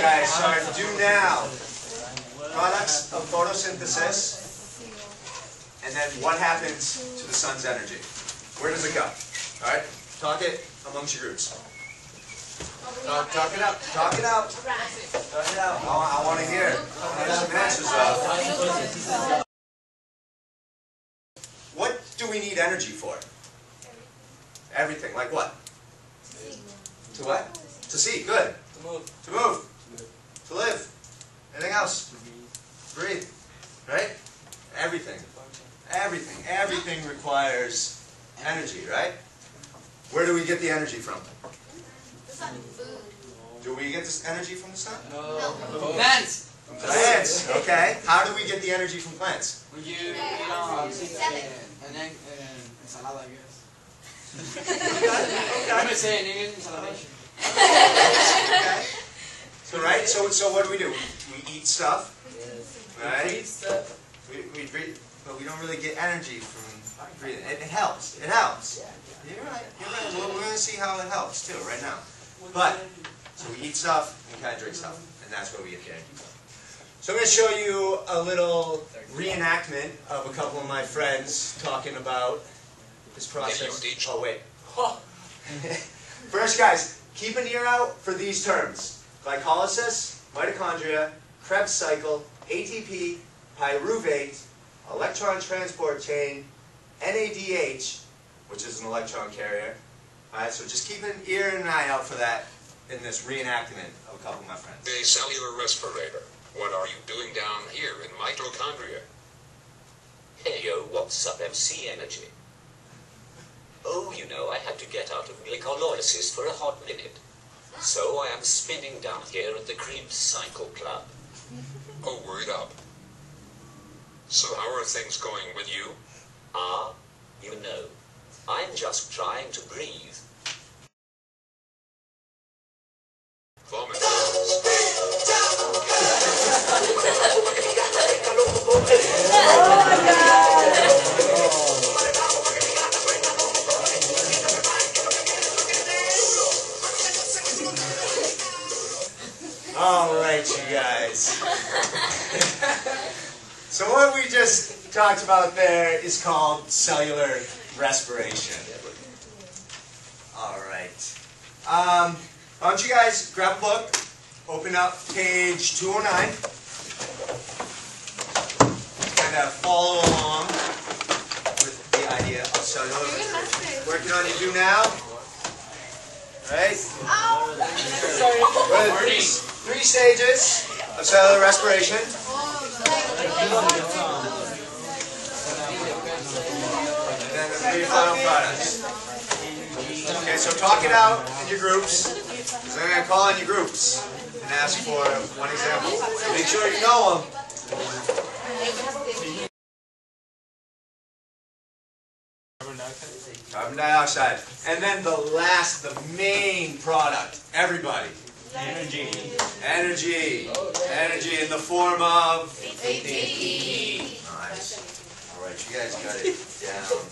guys, so do now. Products of photosynthesis, and then what happens to the sun's energy? Where does it go? All right, talk it amongst your groups. Talk it out. Talk it out. Talk it out. I want to hear it. There's some answers up. What do we need energy for? Everything. Like what? To what? To see. Good. To move. To move. To live. Anything else? Breathe. Right? Everything. Everything. Everything requires energy, right? Where do we get the energy from? The sun. Food. Do we get this energy from the sun? No. Plants. Plants. Okay. How do we get the energy from plants? When you eat and then ensalada, I guess. I'm going to say it in English, ensalada. Okay. So right. So what do? We eat stuff. Right. We breathe, but we don't really get energy from breathing. It helps. It helps. You're right. You're right. We're going to see how it helps too right now. But so we eat stuff and we kind of drink stuff, and that's where we get the energy from. So I'm going to show you a little reenactment of a couple of my friends talking about this process. Oh wait. First, guys, keep an ear out for these terms: glycolysis, mitochondria, Krebs cycle, ATP, pyruvate, electron transport chain, NADH, which is an electron carrier. Alright, so just keep an ear and an eye out for that in this reenactment of a couple of my friends. A cellular respirator. What are you doing down here in mitochondria? Hey yo, what's up MC Energy? Oh, you know, I had to get out of glycolysis for a hot minute. So I am spinning down here at the Krebs Cycle Club. Oh, word up. So how are things going with you? Ah, you know, I'm just trying to breathe. Vomit. All right, you guys. So what we just talked about there is called cellular respiration. All right. Why don't you guys grab a book, open up page 209, kind of follow along with the idea of cellular respiration. Working on your do now. Right? Three stages of cellular respiration. And then the three final products. Okay, so talk it out in your groups. So I'm going to call on your groups and ask for one example. Make sure you know them. Carbon dioxide. And then the last, the main product. Everybody. Energy. Energy. Energy in the form of ATP. Nice. Alright, you guys got it down.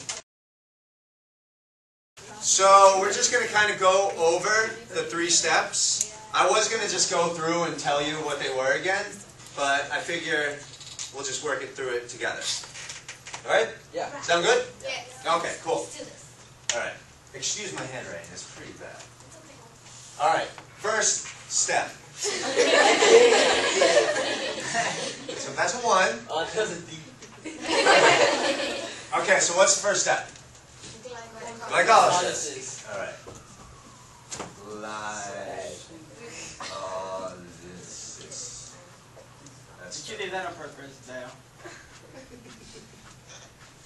So we're just going to kind of go over the 3 steps. I was going to just go through and tell you what they were again, but I figure we'll just work it through it together. Alright? Yeah. Sound good? Yes. Okay, cool. Let's do this. Alright. Excuse my handwriting, it's pretty bad. Alright, first step. So that's a 1. Oh, that's a D. Okay, so what's the first step? Glycolysis. Alright. Glycolysis. That's Did you do that on purpose, Dale?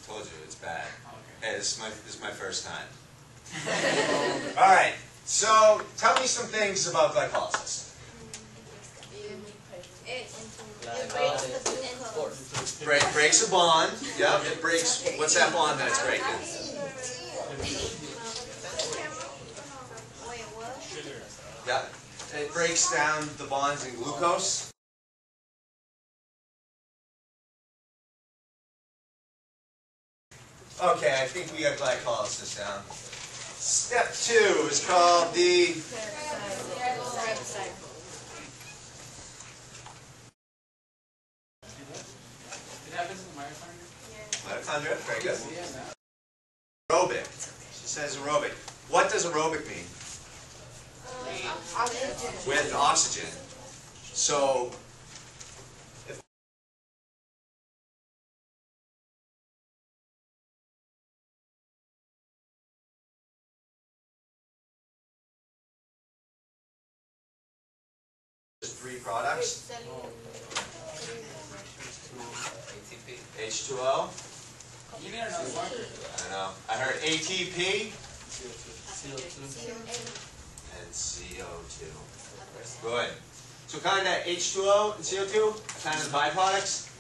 told you, it's bad. Okay. Hey, this is my first time. Alright, so tell me some things about glycolysis. Breaks a bond. Yep, it breaks. What's that bond that it's breaking? Yeah, it breaks down the bonds in glucose. Okay, I think we got glycolysis down. Step 2 is called the 100. Very good. Aerobic. She says aerobic. What does aerobic mean? With oxygen. So, if there's three products. H2O. You need another marker. I know. I heard ATP CO2. and CO2. Good. So kind of H2O and CO2, kind of the byproducts.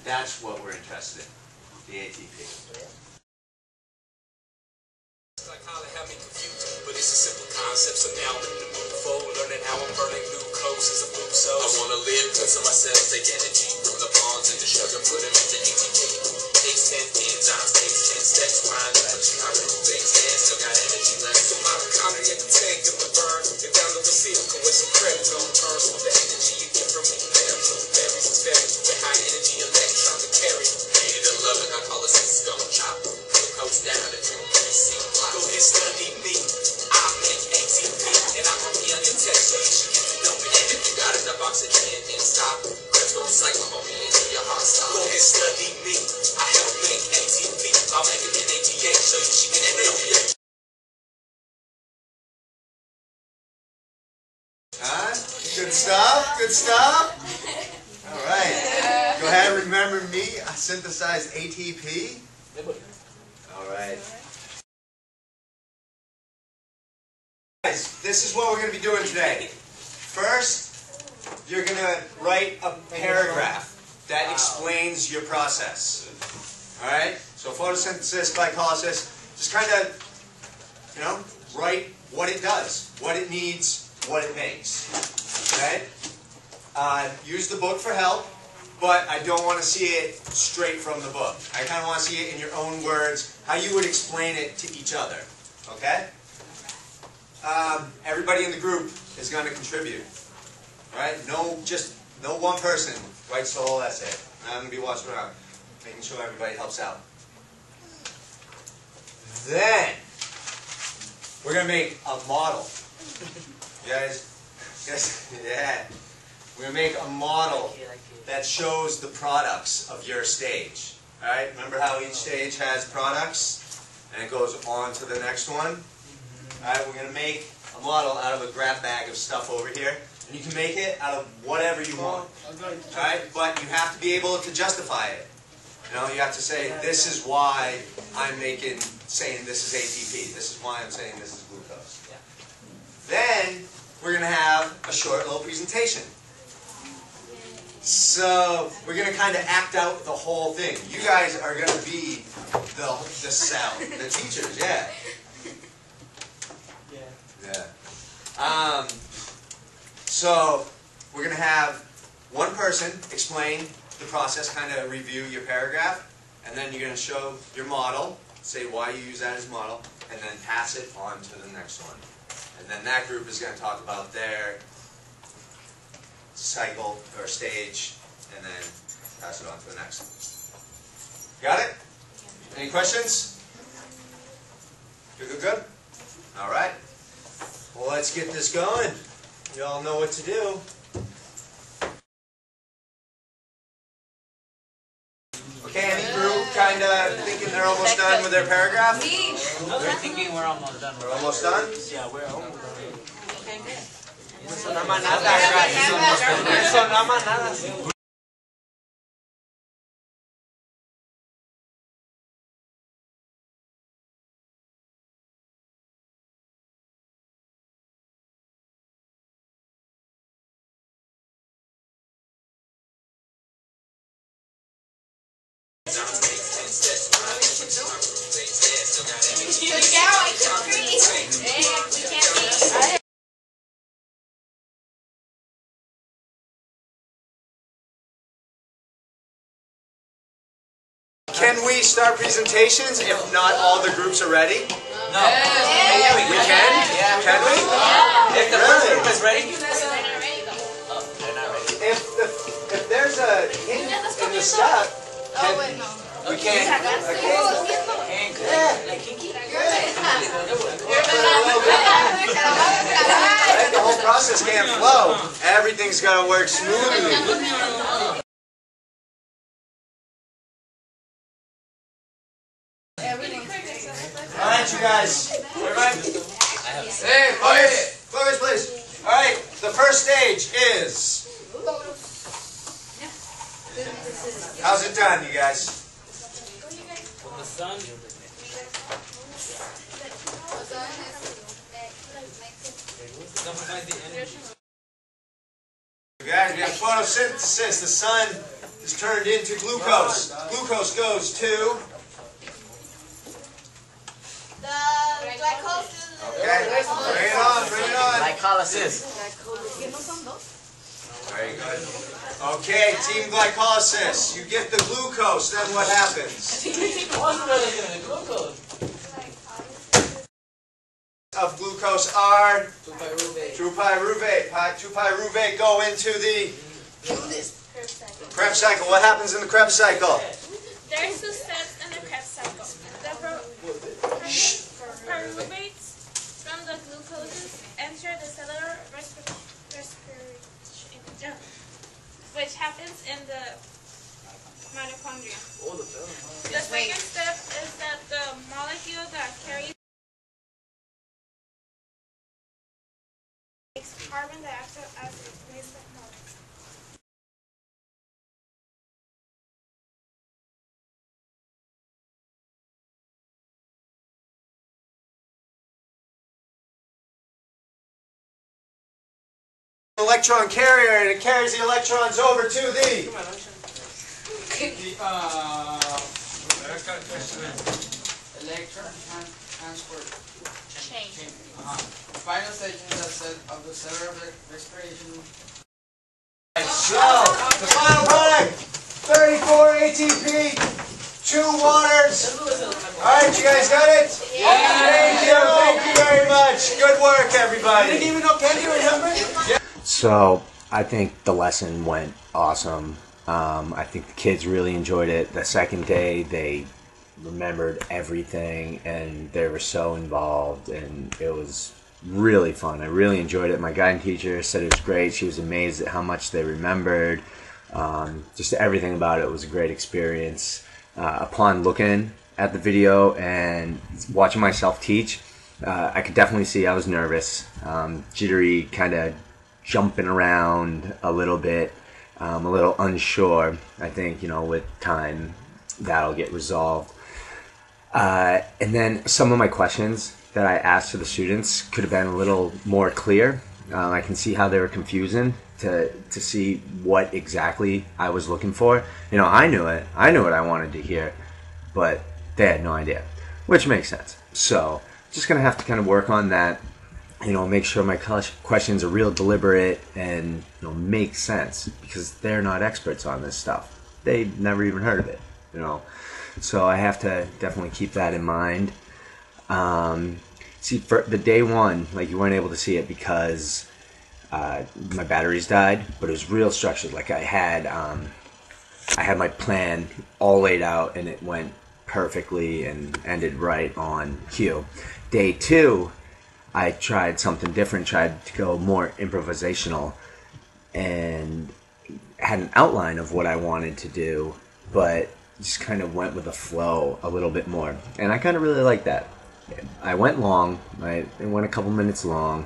That's what we're interested in, the ATP. Like how they have me confused, but it's a simple concept. So now I'm in the mood for learning how I'm burning glucose as a food source. I wanna live good, so my cells take energy from the bonds into sugar, put them into ATP. Takes 10 enzymes, takes 10 steps, wind up a child, takes 10, still got energy left. So my economy in the tank and the burn, and down the vehicle with some credits on turn. So the energy you get from me, varies experience with high energy electrons to carry. Hated and love it, I call it gonna chop. Glucose down to 2 Go ahead, study me. I make ATP, and I can be on your test, so you should get to know me. And if you got enough oxygen, then stop. Let's go cycle, homie, into your heart stop. Go ahead, study me. I help make ATP. I'll make it in ATA, so you should get to know me. Good stuff, good stuff. All right. Go ahead, remember me. I synthesized ATP. All right. Guys, this is what we're going to be doing today. First, you're going to write a paragraph that explains your process. All right? So photosynthesis, glycolysis, just kind of, you know, write what it does, what it needs, what it makes. Okay? Use the book for help, but I don't want to see it straight from the book. I kind of want to see it in your own words, how you would explain it to each other. Okay? Everybody in the group is going to contribute. Right? No one person writes the whole essay. I'm going to be watching around, making sure everybody helps out. Then, we're going to make a model. You guys, yeah. We're going to make a model that shows the products of your stage. Alright? Remember how each stage has products? And it goes on to the next one? Alright, we're going to make a model out of a grab bag of stuff over here. And you can make it out of whatever you want. Alright? But you have to be able to justify it. You know, you have to say, this is why I'm saying this is ATP. This is why I'm saying this is glucose. Then, we're going to have a short little presentation. So, we're going to kind of act out the whole thing. You guys are going to be the cell, the teachers, yeah. Yeah. So, we're going to have one person explain the process, kind of review your paragraph, and then you're going to show your model, say why you use that as model, and then pass it on to the next one. And then that group is going to talk about their cycle or stage, and then pass it on to the next one. Got it? Any questions? Good? All right. Well, let's get this going. You all know what to do. Okay, any group kind of thinking they're almost done with their paragraph? We're thinking we're almost done. We're almost done? Yeah, we're almost done. Eso no más nada. Eso no más nada. Can we start presentations if not all the groups are ready? No. We can? Yeah. Can we? If the first group is ready. If there's a hint in the stuff, We can't. Like kinky? The whole process can't flow. Everything's got to work smoothly. Alright, you guys. Everybody? Hey, Focus, please. Alright, the first stage is... How's it done, you guys? With the sun. You guys, we have photosynthesis. The sun is turned into glucose. Glucose goes to... The glycolysis. Okay, bring it on, bring it on. Glycolysis. Very good. Okay, team glycolysis. You get the glucose, then what happens? Of glucose are 2-pyruvate. 2-pyruvate go into the Krebs cycle. What happens in the Krebs cycle? There's two steps in the Krebs cycle. The pyruvates from the glucoses enter the cellular respiration, which happens in the mitochondria. The second step is that the molecule that carries carbon dioxide as its waste product. Electron carrier, and it carries the electrons over to the electron transport Chain. Final stage is of the cellular respiration. So, the final product, 34 ATP, 2 waters. Alright, you guys got it? Thank you very much. Good work, everybody. Didn't even know Kenny, remember? So I think the lesson went awesome. I think the kids really enjoyed it. The second day they remembered everything and they were so involved and it was really fun. I really enjoyed it. My guidance teacher said it was great. She was amazed at how much they remembered. Just everything about it was a great experience. Upon looking at the video and watching myself teach, I could definitely see I was nervous, jittery, kind of jumping around a little bit, a little unsure. I think, with time that'll get resolved. And then some of my questions that I asked to the students could have been a little more clear. I can see how they were confusing to see what exactly I was looking for. I knew it. I knew what I wanted to hear, but they had no idea, which makes sense. So just going to have to kind of work on that, make sure my questions are real deliberate and make sense, because they're not experts on this stuff. They've never even heard of it, So I have to definitely keep that in mind. See, for the day one, like, you weren't able to see it because my batteries died, but it was real structured. Like, I had my plan all laid out and it went perfectly and ended right on cue. Day two, I tried something different, tried to go more improvisational and had an outline of what I wanted to do, but just kind of went with the flow a little bit more. And I kind of really like that. I went long. It went a couple minutes long,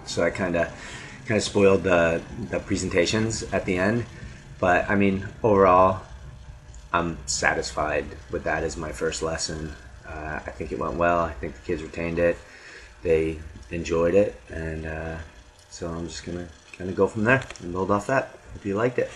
so I kind of spoiled the presentations at the end. But I mean, overall, I'm satisfied with that as my first lesson. I think it went well. I think the kids retained it. They enjoyed it, and so I'm just gonna kind of go from there and build off that. Hope you liked it.